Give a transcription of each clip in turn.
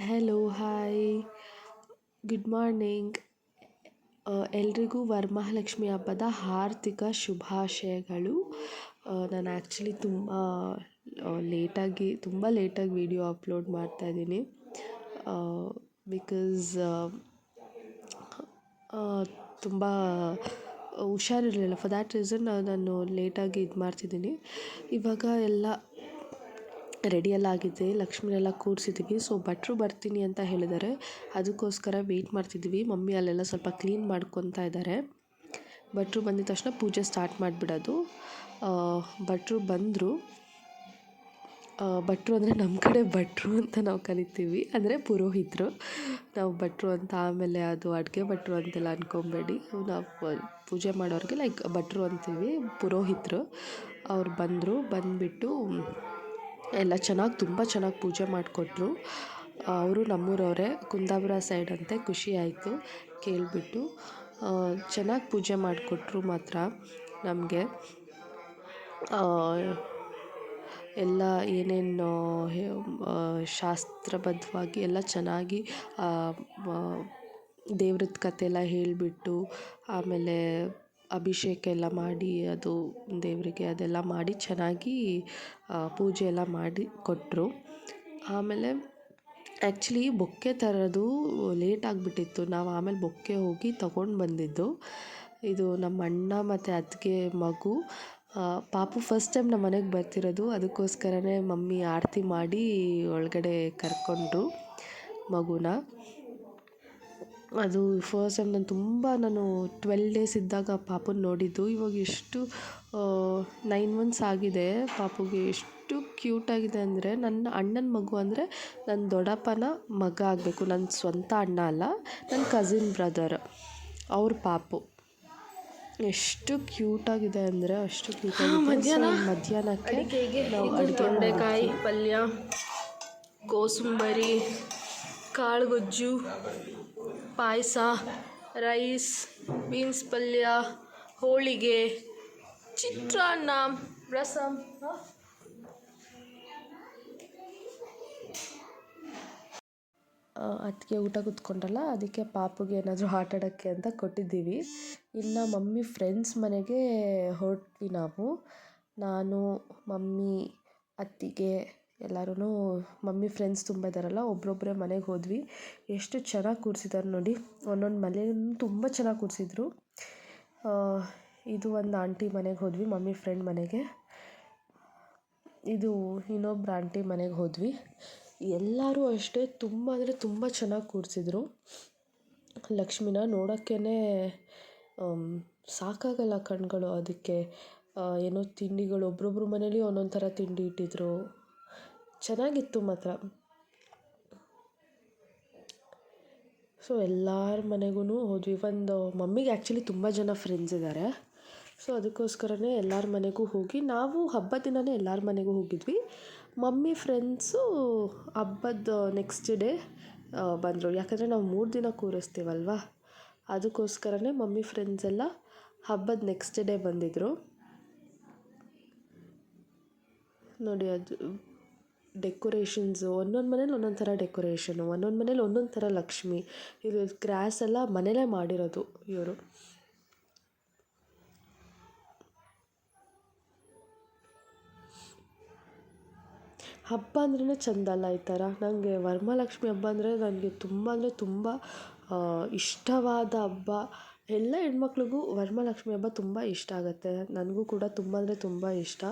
Hello hi good morning. ಎಲ್ರಿಗೂ ವರಮಹಾಲಕ್ಷ್ಮಿ ಹಬ್ಬದ ಹಾರ್ದಿಕ ಶುಭಾಶಯಗಳು. ನಾನು ಆ್ಯಕ್ಚುಲಿ ತುಂಬ ಲೇಟಾಗಿ ವಿಡಿಯೋ ಅಪ್ಲೋಡ್ ಮಾಡ್ತಾಯಿದ್ದೀನಿ ಬಿಕಾಸ್ ತುಂಬ ಹುಷಾರಿರಲಿಲ್ಲ. ಫಾರ್ ದ್ಯಾಟ್ ರೀಸನ್ ನಾನು ಲೇಟಾಗಿ ಇದು ಮಾಡ್ತಿದ್ದೀನಿ. ಇವಾಗ ಎಲ್ಲ ರೆಡಿಯೆಲ್ಲ ಆಗಿದೆ, ಲಕ್ಷ್ಮಿನೆಲ್ಲ ಕೂರಿಸಿದ್ದೀವಿ. ಸೊ ಭಟ್ರು ಬರ್ತೀನಿ ಅಂತ ಹೇಳಿದ್ದಾರೆ, ಅದಕ್ಕೋಸ್ಕರ ವೆಯ್ಟ್ ಮಾಡ್ತಿದ್ದೀವಿ. ಮಮ್ಮಿ ಅಲ್ಲೆಲ್ಲ ಸ್ವಲ್ಪ ಕ್ಲೀನ್ ಮಾಡ್ಕೊತಾ ಇದ್ದಾರೆ. ಭಟ್ರು ಬಂದಿದ ತಕ್ಷಣ ಪೂಜೆ ಸ್ಟಾರ್ಟ್ ಮಾಡಿಬಿಡೋದು. ಭಟ್ರು ಬಂದರು. ಭಟ್ರು ಅಂದರೆ ನಮ್ಮ ಕಡೆ ಭಟ್ರು ಅಂತ ನಾವು ಕರಿತೀವಿ, ಅಂದರೆ ಪುರೋಹಿತರು. ನಾವು ಭಟ್ರು ಅಂತ ಆಮೇಲೆ ಅದು ಅಡುಗೆ ಭಟ್ರು ಅಂತೆಲ್ಲ ಅಂದ್ಕೊಬೇಡಿ. ನಾವು ಪೂಜೆ ಮಾಡೋರಿಗೆ ಲೈಕ್ ಭಟ್ರು ಅಂತೀವಿ, ಪುರೋಹಿತರು. ಅವ್ರು ಬಂದುಬಿಟ್ಟು ಎಲ್ಲ ತುಂಬ ಚೆನ್ನಾಗಿ ಪೂಜೆ ಮಾಡಿಕೊಟ್ರು. ಅವರು ನಮ್ಮೂರವರೇ, ಕುಂದಾಪುರ ಸೈಡ್ ಅಂತೆ. ಖುಷಿ ಆಯಿತು ಕೇಳಿಬಿಟ್ಟು. ಚೆನ್ನಾಗಿ ಪೂಜೆ ಮಾಡಿಕೊಟ್ರು ಮಾತ್ರ ನಮಗೆ. ಎಲ್ಲ ಏನೇನು ಶಾಸ್ತ್ರಬದ್ಧವಾಗಿ ಎಲ್ಲ ಚೆನ್ನಾಗಿ ದೇವ್ರದ್ದು ಕಥೆ ಎಲ್ಲ ಹೇಳಿಬಿಟ್ಟು, ಆಮೇಲೆ ಅಭಿಷೇಕ ಎಲ್ಲ ಮಾಡಿ, ಅದು ದೇವರಿಗೆ ಅದೆಲ್ಲ ಮಾಡಿ ಚೆನ್ನಾಗಿ ಪೂಜೆ ಎಲ್ಲ ಮಾಡಿ ಕೊಟ್ಟರು. ಆಮೇಲೆ ಆ್ಯಕ್ಚುಲಿ ಬೊಕ್ಕೆ ತರೋದು ಲೇಟ್ ಆಗಿಬಿಟ್ಟಿತ್ತು. ನಾವು ಆಮೇಲೆ ಬೊಕ್ಕೆ ಹೋಗಿ ತಗೊಂಡು ಬಂದಿದ್ದು. ಇದು ನಮ್ಮ ಅಣ್ಣ ಮತ್ತು ಅತ್ತಿಗೆ ಮಗು. ಪಾಪು ಫಸ್ಟ್ ಟೈಮ್ ನಮ್ಮ ಮನೆಗೆ ಬರ್ತಿರೋದು, ಅದಕ್ಕೋಸ್ಕರನೇ ಮಮ್ಮಿ ಆರತಿ ಮಾಡಿ ಒಳಗಡೆ ಕರ್ಕೊಂಡ್ರು ಮಗುನ. ಅದು ಫಸ್ಟ್ ಟೈಮ್ ನಾನು 12 ಡೇಸ್ ಇದ್ದಾಗ ಪಾಪುನ ನೋಡಿದ್ದು. ಇವಾಗ ಎಷ್ಟು 9 ಮಂತ್ಸ್ ಆಗಿದೆ ಪಾಪುಗೆ. ಎಷ್ಟು ಕ್ಯೂಟಾಗಿದೆ ಅಂದರೆ, ನನ್ನ ಅಣ್ಣನ ಮಗು, ಅಂದರೆ ನನ್ನ ದೊಡ್ಡಪ್ಪನ ಮಗ ಆಗಬೇಕು. ನನ್ನ ಸ್ವಂತ ಅಣ್ಣ ಅಲ್ಲ, ನನ್ನ ಕಸಿನ್ ಬ್ರದರ್ ಅವ್ರ ಪಾಪು. ಎಷ್ಟು ಕ್ಯೂಟಾಗಿದೆ ಅಂದರೆ ಅಷ್ಟು ಕ್ಯೂಟಾಗಿದೆ. ಮಧ್ಯಾಹ್ನಕ್ಕೆ ನಾವು ತೊಂಡೆಕಾಯಿ ಪಲ್ಯ, ಕೋಸಂಬರಿ, ಕಾಳುಗೊಜ್ಜು, ಪಾಯಸ, ರೈಸ್, ಬೀನ್ಸ್ ಪಲ್ಯ, ಹೋಳಿಗೆ, ಚಿತ್ರಾನ್ನ, ರಸಮ್. ಅದಕ್ಕೆ ಊಟ ಕೂತ್ಕೊಂಡಲ್ಲ, ಅದಕ್ಕೆ ಪಾಪುಗೆ ಏನಾದರೂ ಆಟ ಆಡೋಕ್ಕೆ ಅಂತ ಕೊಟ್ಟಿದ್ದೀವಿ. ಇನ್ನು ಮಮ್ಮಿ ಫ್ರೆಂಡ್ಸ್ ಮನೆಗೆ ಹೊರಟ್ವಿ ನಾವು. ನಾನು, ಮಮ್ಮಿ, ಅತ್ತಿಗೆ ಎಲ್ಲರೂ ಮಮ್ಮಿ ಫ್ರೆಂಡ್ಸ್ ತುಂಬ ಇದ್ದಾರಲ್ಲ, ಒಬ್ಬೊಬ್ಬರೇ ಮನೆಗೆ ಹೋದ್ವಿ. ಎಷ್ಟು ಚೆನ್ನಾಗಿ ಕೂರಿಸಿದ್ದಾರೆ ನೋಡಿ. ಒಂದೊಂದು ಮನೆಯೂ ತುಂಬ ಚೆನ್ನಾಗಿ ಕೂರಿಸಿದ್ರು. ಇದು ಒಂದು ಆಂಟಿ ಮನೆಗೆ ಹೋದ್ವಿ, ಮಮ್ಮಿ ಫ್ರೆಂಡ್ ಮನೆಗೆ. ಇದು ಇನ್ನೊಬ್ಬರು ಆಂಟಿ ಮನೆಗೆ ಹೋದ್ವಿ. ಎಲ್ಲರೂ ಅಷ್ಟೇ ತುಂಬ ಅಂದರೆ ತುಂಬ ಚೆನ್ನಾಗಿ ಕೂರಿಸಿದ್ರು. ಲಕ್ಷ್ಮಿನ ನೋಡೋಕ್ಕೇ ಸಾಕಾಗಲ್ಲ ಕಣ್ಗಳು. ಅದಕ್ಕೆ ಏನೋ ತಿಂಡಿಗಳು, ಒಬ್ರೊಬ್ರ ಮನೇಲಿ ಒಂದೊಂದು ಥರ ತಿಂಡಿ ಇಟ್ಟಿದ್ರು. ಚೆನ್ನಾಗಿತ್ತು ಮಾತ್ರ. ಸೊ ಎಲ್ಲರ ಮನೆಗೂ ಹೋದ್ವಿ. ಮಮ್ಮಿಗೆ ಆ್ಯಕ್ಚುಲಿ ತುಂಬ ಜನ ಫ್ರೆಂಡ್ಸ್ ಇದ್ದಾರೆ. ಸೊ ಅದಕ್ಕೋಸ್ಕರನೇ ಎಲ್ಲರ ಮನೆಗೂ ಹೋಗಿ, ನಾವು ಹಬ್ಬದ ದಿನವೇ ಎಲ್ಲರ ಮನೆಗೂ ಹೋಗಿದ್ವಿ. ಮಮ್ಮಿ ಫ್ರೆಂಡ್ಸು ಹಬ್ಬದ ನೆಕ್ಸ್ಟ್ ಡೇ ಬಂದರು. ಯಾಕಂದರೆ ನಾವು 3 ದಿನ ಕೂರಿಸ್ತೀವಲ್ವ, ಅದಕ್ಕೋಸ್ಕರನೇ ಮಮ್ಮಿ ಫ್ರೆಂಡ್ಸ್ ಎಲ್ಲ ಹಬ್ಬದ ನೆಕ್ಸ್ಟ್ ಡೇ ಬಂದಿದ್ದರು. ನೋಡಿ, ಅದು ಡೆಕೋರೇಷನ್ಸು, ಒಂದೊಂದು ಮನೇಲಿ ಒಂದೊಂದು ಥರ ಡೆಕೋರೇಷನು, ಒಂದೊಂದು ಮನೇಲಿ ಒಂದೊಂದು ಥರ ಲಕ್ಷ್ಮಿ. ಇದು ಗ್ರಾಸ್ ಎಲ್ಲ ಮನೇಲೇ ಮಾಡಿರೋದು ಇವರು. ಹಬ್ಬ ಅಂದ್ರೇ ಚೆಂದ ಅಲ್ಲ ಈ ಥರ. ನನಗೆ ವರಮಹಾಲಕ್ಷ್ಮಿ ಹಬ್ಬ ಅಂದರೆ ನನಗೆ ತುಂಬ ಇಷ್ಟವಾದ ಹಬ್ಬ. ಎಲ್ಲ ಹೆಣ್ಮಕ್ಳಿಗೂ ವರಮಹಾಲಕ್ಷ್ಮಿ ಹಬ್ಬ ತುಂಬ ಇಷ್ಟ ಆಗುತ್ತೆ. ನನಗೂ ಕೂಡ ತುಂಬ ಅಂದರೆ ತುಂಬ ಇಷ್ಟ.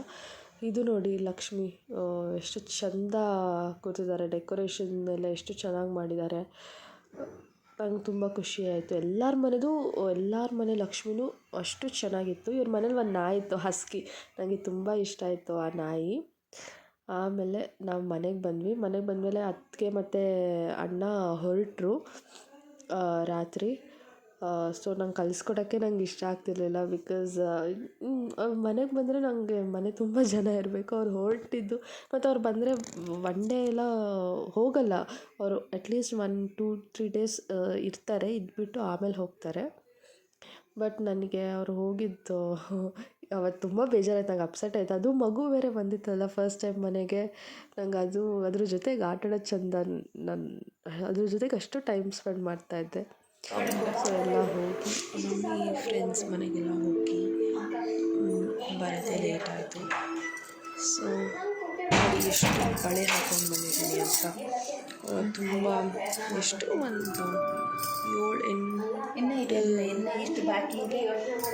ಇದು ನೋಡಿ, ಲಕ್ಷ್ಮಿ ಎಷ್ಟು ಚೆಂದ ಕೂತಿದ್ದಾರೆ. ಡೆಕೋರೇಷನ್ ಎಲ್ಲ ಎಷ್ಟು ಚೆನ್ನಾಗಿ ಮಾಡಿದ್ದಾರೆ. ನಂಗೆ ತುಂಬ ಖುಷಿ ಆಯಿತು. ಎಲ್ಲರ ಮನೆ ಲಕ್ಷ್ಮಿನೂ ಅಷ್ಟು ಚೆನ್ನಾಗಿತ್ತು. ಇವ್ರ ಮನೇಲಿ ಒಂದು ನಾಯಿ ಇತ್ತು, ಹಸ್ಕಿ. ನನಗೆ ತುಂಬ ಇಷ್ಟ ಆಯಿತು ಆ ನಾಯಿ. ಆಮೇಲೆ ನಾವು ಮನೆಗೆ ಬಂದ್ವಿ. ಮನೆಗೆ ಬಂದಮೇಲೆ ಅತ್ತಿಗೆ ಮತ್ತು ಅಣ್ಣ ಹೊರಟರು ರಾತ್ರಿ. ಸೊ ನಂಗೆ ಕಲಿಸ್ಕೊಡೋಕ್ಕೆ ನಂಗೆ ಇಷ್ಟ ಆಗ್ತಿರ್ಲಿಲ್ಲ. ಬಿಕಾಸ್ ಮನೆಗೆ ಬಂದರೆ ನನಗೆ ಮನೆ ತುಂಬ ಜನ ಇರಬೇಕು. ಅವ್ರು ಹೊರಟಿದ್ದು ಮತ್ತು ಅವ್ರು ಬಂದರೆ ಒನ್ ಡೇ ಎಲ್ಲ ಹೋಗಲ್ಲ. ಅವರು ಅಟ್ಲೀಸ್ಟ್ 1-2-3 ಡೇಸ್ ಇರ್ತಾರೆ, ಇದ್ಬಿಟ್ಟು ಆಮೇಲೆ ಹೋಗ್ತಾರೆ. ಬಟ್ ನನಗೆ ಅವ್ರು ಹೋಗಿದ್ದು ಅವತ್ತು ತುಂಬ ಬೇಜಾರಾಯ್ತು, ನಂಗೆ ಅಪ್ಸೆಟ್ ಆಯ್ತು. ಅದು ಮಗು ಬೇರೆ ಬಂದಿತ್ತಲ್ಲ ಫಸ್ಟ್ ಟೈಮ್ ಮನೆಗೆ, ನಂಗೆ ಅದು ಅದ್ರ ಜೊತೆಗೆ ಆಟಾಡೋದು ಚಂದ. ನಾನು ಅದ್ರ ಜೊತೆಗೆ ಅಷ್ಟು ಟೈಮ್ ಸ್ಪೆಂಡ್ ಮಾಡ್ತಾಯಿದ್ದೆ. ಸೊ ಎಲ್ಲ ಹೋಗಿ ಮಮ್ಮಿ ಫ್ರೆಂಡ್ಸ್ ಮನೆಗೆಲ್ಲ ಹೋಗಿ ಬರೋದೇ ಲೇಟ್ ಆಯಿತು. ಸೊ ನೋಡಿ ಎಷ್ಟು ಬಳೆ ಹಾಕೊಂಡು ಬಂದಿದ್ದೀನಿ ಅಂತ. ತುಂಬ ಎಷ್ಟು ಒಂದು 7-8 ಇನ್ನು ಇಷ್ಟು ಬಾಕಿ ಇದೆ,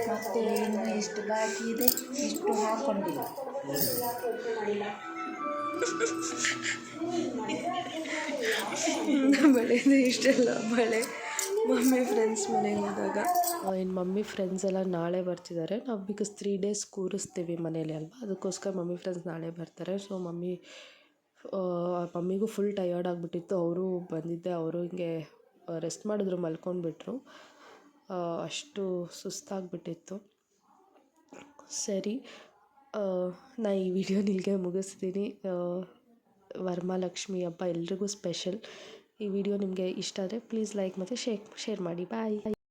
ಮತ್ತು ಇನ್ನು ಇಷ್ಟು ಬಾಕಿ ಇದೆ, ಇಷ್ಟು ಹಾಕ್ಕೊಂಡಿಲ್ಲ. ಬಳೆದು ಇಷ್ಟೆಲ್ಲ ಬಳೆ ಮಮ್ಮಿ ಫ್ರೆಂಡ್ಸ್ ಮನೆಗೆ ಹೋದಾಗ. ಇನ್ನು ಮಮ್ಮಿ ಫ್ರೆಂಡ್ಸ್ ಎಲ್ಲ ನಾಳೆ ಬರ್ತಿದ್ದಾರೆ. ನಾವು ಬಿಕಾಸ್ 3 ಡೇಸ್ ಕೂರಿಸ್ತೀವಿ ಮನೇಲಿ ಅಲ್ವಾ, ಅದಕ್ಕೋಸ್ಕರ ಮಮ್ಮಿ ಫ್ರೆಂಡ್ಸ್ ನಾಳೆ ಬರ್ತಾರೆ. ಸೊ ಮಮ್ಮಿಗೂ ಫುಲ್ ಟಯರ್ಡ್ ಆಗಿಬಿಟ್ಟಿತ್ತು. ಅವರು ಬಂದಿದ್ದೆ, ಅವರು ಹಿಂಗೆ ರೆಸ್ಟ್ ಮಾಡಿದ್ರು, ಮಲ್ಕೊಂಡ್ಬಿಟ್ರು. ಅಷ್ಟು ಸುಸ್ತಾಗಿಬಿಟ್ಟಿತ್ತು. ಸರಿ, ನಾ ಈ ವಿಡಿಯೋನ ಇಲ್ಲಿಗೆ ಮುಗಿಸ್ತೀನಿ. ವರಮಹಾಲಕ್ಷ್ಮಿ ಹಬ್ಬ ಎಲ್ರಿಗೂ ಸ್ಪೆಷಲ್. ಈ ವಿಡಿಯೋ ನಿಮಗೆ ಇಷ್ಟ ಆದರೆ ಪ್ಲೀಸ್ ಲೈಕ್ ಮತ್ತು ಶೇರ್ ಮಾಡಿ. ಬಾಯ್.